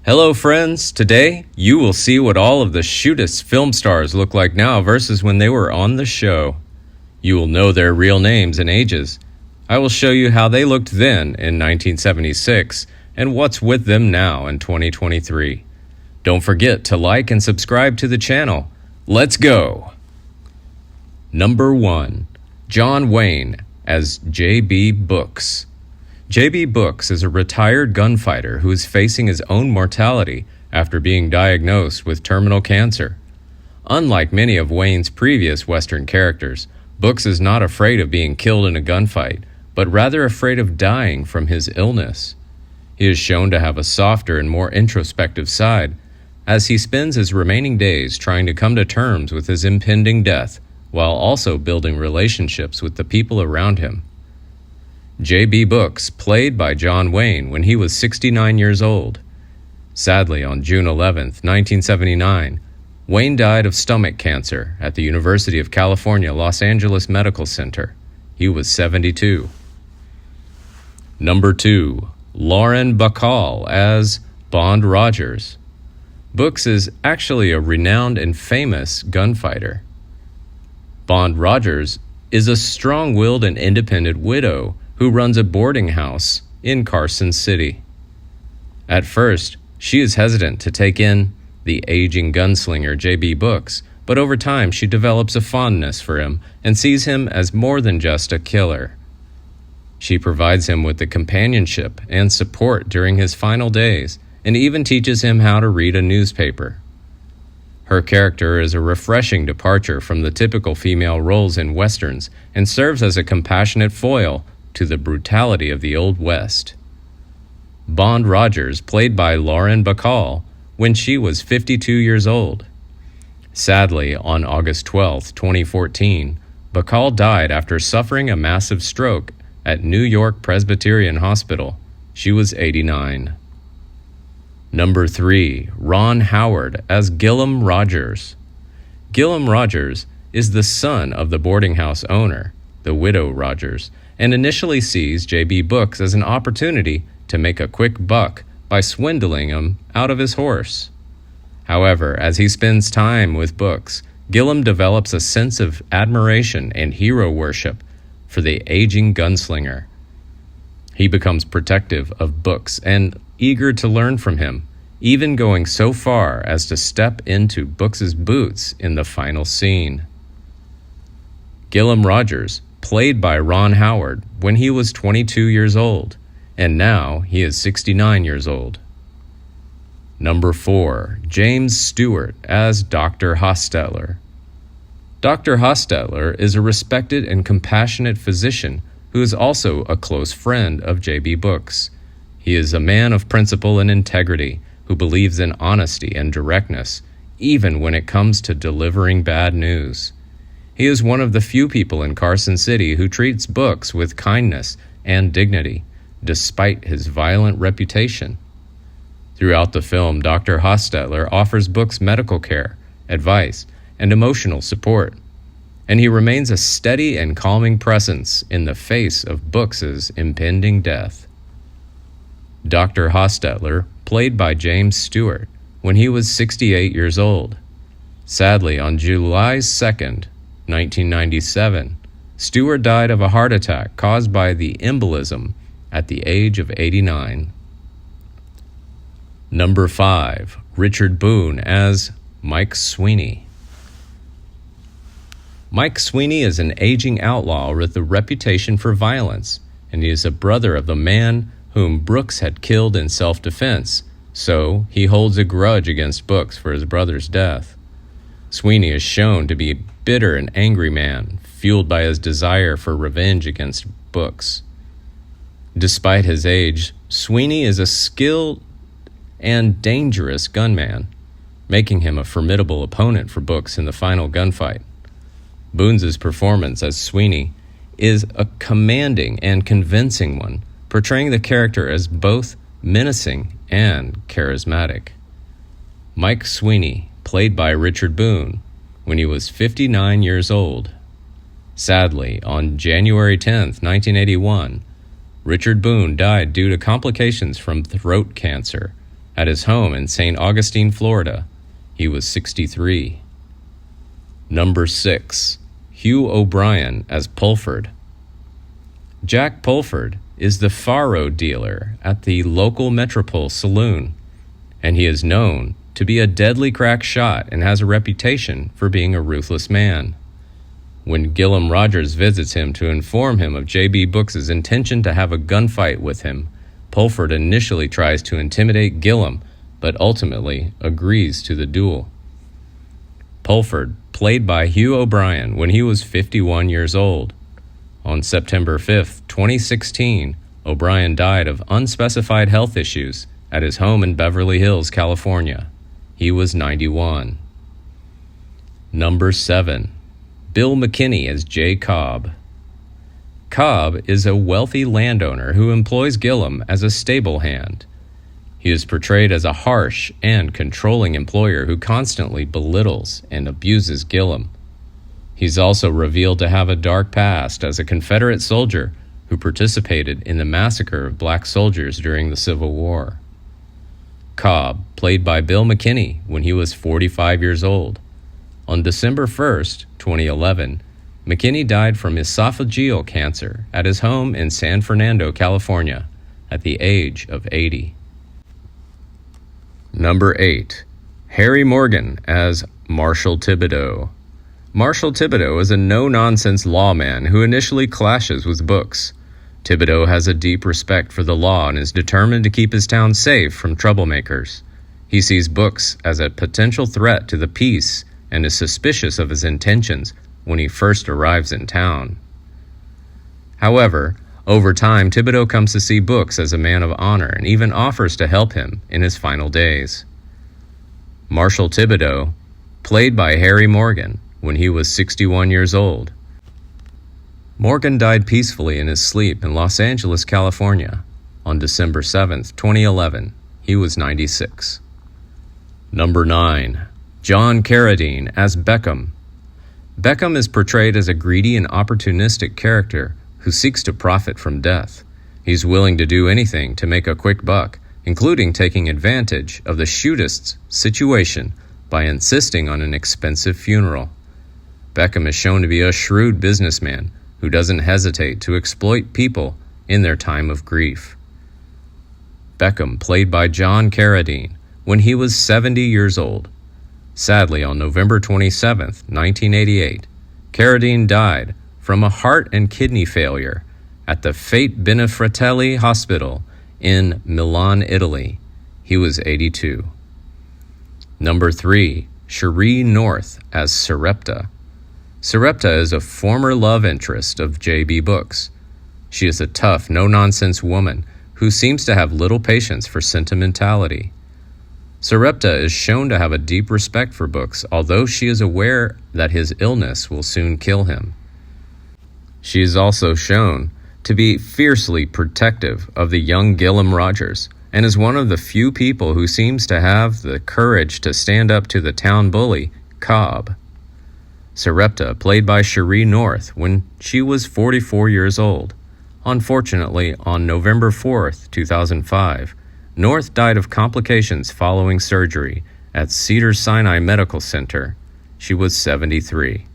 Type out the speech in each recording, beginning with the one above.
Hello friends, today you will see what all of the Shootist film stars look like now versus when they were on the show. You will know their real names and ages. I will show you how they looked then in 1976 and what's with them now in 2023. Don't forget to like and subscribe to the channel. Let's go! Number 1. John Wayne as J.B. Books. J.B. Books is a retired gunfighter who is facing his own mortality after being diagnosed with terminal cancer. Unlike many of Wayne's previous Western characters, Books is not afraid of being killed in a gunfight, but rather afraid of dying from his illness. He is shown to have a softer and more introspective side, as he spends his remaining days trying to come to terms with his impending death, while also building relationships with the people around him. J.B. Books played by John Wayne when he was 69 years old. Sadly, on June 11, 1979, Wayne died of stomach cancer at the University of California, Los Angeles Medical Center. He was 72. Number 2. Lauren Bacall as Bond Rogers. Books is actually a renowned and famous gunfighter. Bond Rogers is a strong-willed and independent widow who runs a boarding house in Carson City. At first, she is hesitant to take in the aging gunslinger J.B. Books, but over time she develops a fondness for him and sees him as more than just a killer. She provides him with the companionship and support during his final days, and even teaches him how to read a newspaper. Her character is a refreshing departure from the typical female roles in westerns and serves as a compassionate foil to the brutality of the Old West. Bond Rogers played by Lauren Bacall when she was 52 years old. Sadly, on August 12, 2014, Bacall died after suffering a massive stroke at New York Presbyterian Hospital. She was 89. Number 3. Ron Howard as Gillum Rogers. Gillum Rogers is the son of the boarding house owner, the widow Rogers, and initially sees J.B. Books as an opportunity to make a quick buck by swindling him out of his horse. However, as he spends time with Books, Gillum develops a sense of admiration and hero worship for the aging gunslinger. He becomes protective of Books and eager to learn from him, even going so far as to step into Books's boots in the final scene. Gillum Rogers played by Ron Howard when he was 22 years old, and now he is 69 years old. Number 4. James Stewart as Dr. Hostetler. Dr. Hostetler is a respected and compassionate physician who is also a close friend of J.B. Books. He is a man of principle and integrity who believes in honesty and directness, even when it comes to delivering bad news. He is one of the few people in Carson City who treats Books with kindness and dignity, despite his violent reputation. Throughout the film, Dr. Hostetler offers Books medical care, advice, and emotional support, and he remains a steady and calming presence in the face of Books's impending death. Dr. Hostetler played by James Stewart when he was 68 years old. Sadly, on July 2nd, 1997, Stewart died of a heart attack caused by the embolism at the age of 89. Number 5. Richard Boone as Mike Sweeney. Mike Sweeney is an aging outlaw with a reputation for violence, and he is a brother of the man whom Brooks had killed in self-defense, so he holds a grudge against Books for his brother's death. Sweeney is shown to be a bitter and angry man, fueled by his desire for revenge against Books. Despite his age, Sweeney is a skilled and dangerous gunman, making him a formidable opponent for Books in the final gunfight. Boone's performance as Sweeney is a commanding and convincing one, portraying the character as both menacing and charismatic. Mike Sweeney, played by Richard Boone, when he was 59 years old. Sadly, on January 10, 1981, Richard Boone died due to complications from throat cancer at his home in St. Augustine, Florida. He was 63. Number 6. Hugh OBrien as Pulford. Jack Pulford is the faro dealer at the local Metropole Saloon, and he is known to be a deadly crack shot and has a reputation for being a ruthless man. When Gillum Rogers visits him to inform him of J.B. Books' intention to have a gunfight with him, Pulford initially tries to intimidate Gillum, but ultimately agrees to the duel. Pulford, played by Hugh OBrien when he was 51 years old. On September 5, 2016, OBrien died of unspecified health issues at his home in Beverly Hills, California. He was 91. Number 7. Bill McKinney as J. Cobb. Cobb is a wealthy landowner who employs Gillum as a stable hand. He is portrayed as a harsh and controlling employer who constantly belittles and abuses Gillum. He's also revealed to have a dark past as a Confederate soldier who participated in the massacre of black soldiers during the Civil War. Cobb, played by Bill McKinney when he was 45 years old. On December 1st, 2011, McKinney died from esophageal cancer at his home in San Fernando, California, at the age of 80. Number 8. Harry Morgan as Marshall Thibodeau. Marshall Thibodeau is a no-nonsense lawman who initially clashes with Books. Thibodeau has a deep respect for the law and is determined to keep his town safe from troublemakers. He sees Books as a potential threat to the peace and is suspicious of his intentions when he first arrives in town. However, over time, Thibodeau comes to see Books as a man of honor and even offers to help him in his final days. Marshall Thibodeau, played by Harry Morgan when he was 61 years old. Morgan died peacefully in his sleep in Los Angeles, California, on December 7, 2011. He was 96. Number 9. John Carradine as Beckham. Beckham is portrayed as a greedy and opportunistic character who seeks to profit from death. He's willing to do anything to make a quick buck, including taking advantage of the Shootist's situation by insisting on an expensive funeral. Beckham is shown to be a shrewd businessman who doesn't hesitate to exploit people in their time of grief. Beckham, played by John Carradine, when he was 70 years old. Sadly, on November 27, 1988, Carradine died from a heart and kidney failure at the Fate Benefratelli Hospital in Milan, Italy. He was 82. Number 3. Cherie North as Sarepta. Sarepta is a former love interest of J.B. Books. She is a tough, no-nonsense woman who seems to have little patience for sentimentality. Sarepta is shown to have a deep respect for Books, although she is aware that his illness will soon kill him. She is also shown to be fiercely protective of the young Gillum Rogers and is one of the few people who seems to have the courage to stand up to the town bully, Cobb. Sarepta, played by Cherie North when she was 44 years old. Unfortunately, on November 4, 2005, North died of complications following surgery at Cedars-Sinai Medical Center. She was 73.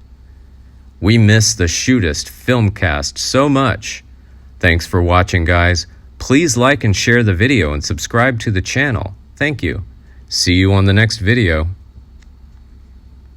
We miss the Shootist filmcast so much. Thanks for watching, guys. Please like and share the video and subscribe to the channel. Thank you. See you on the next video.